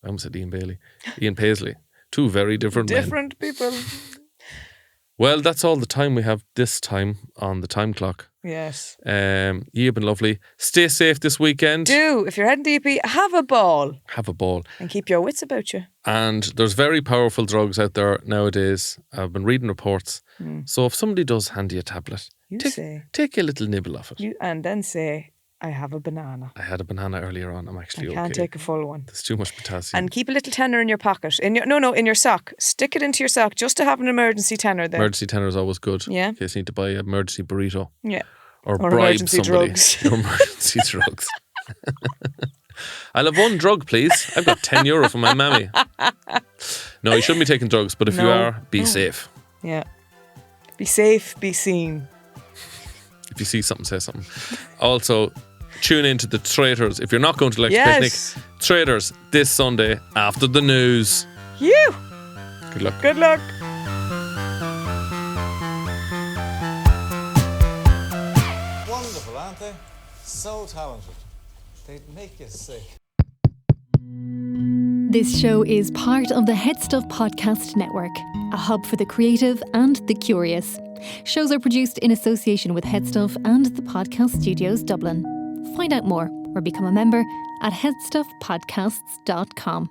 [SPEAKER 6] I almost said Ian Bailey, Ian Paisley. Two very different men.
[SPEAKER 7] Different people.
[SPEAKER 6] Well, that's all the time we have this time on the time clock.
[SPEAKER 7] Yes.
[SPEAKER 6] You've been lovely. Stay safe this weekend.
[SPEAKER 7] Do, if you're heading to EP, have a ball
[SPEAKER 6] Have a ball.
[SPEAKER 7] and keep your wits about you.
[SPEAKER 6] And there's very powerful drugs out there nowadays. I've been reading reports. So if somebody does hand you a tablet, take a little nibble of it.
[SPEAKER 7] And then say, I have a banana.
[SPEAKER 6] I had a banana earlier on. I'm
[SPEAKER 7] I
[SPEAKER 6] actually
[SPEAKER 7] can't
[SPEAKER 6] okay.
[SPEAKER 7] take a full one.
[SPEAKER 6] There's too much potassium.
[SPEAKER 7] And keep a little tenner in your pocket. In your sock. Stick it into your sock just to have an emergency tenner there.
[SPEAKER 6] Emergency tenner is always good.
[SPEAKER 7] Yeah.
[SPEAKER 6] In case you need to buy an emergency burrito.
[SPEAKER 7] Yeah.
[SPEAKER 6] Or
[SPEAKER 7] Or
[SPEAKER 6] bribe
[SPEAKER 7] emergency
[SPEAKER 6] somebody.
[SPEAKER 7] drugs.
[SPEAKER 6] Or emergency drugs. I'll have one drug, please. I've got €10 for my mammy. No, you shouldn't be taking drugs, but if you
[SPEAKER 7] No.
[SPEAKER 6] are, be safe.
[SPEAKER 7] Yeah. Be safe, be seen.
[SPEAKER 6] If you see something, say something. Also, tune in to the Traitors. If you're not going to Lex
[SPEAKER 7] Yes.
[SPEAKER 6] Picnic, Traitors this Sunday after the news.
[SPEAKER 7] You.
[SPEAKER 6] Good luck.
[SPEAKER 7] Good luck.
[SPEAKER 8] Wonderful, aren't they? So talented. They'd make you sick.
[SPEAKER 1] This show is part of the HeadStuff Podcast Network, a hub for the creative and the curious. Shows are produced in association with HeadStuff and the Podcast Studios Dublin. Find out more or become a member at headstuffpodcasts.com.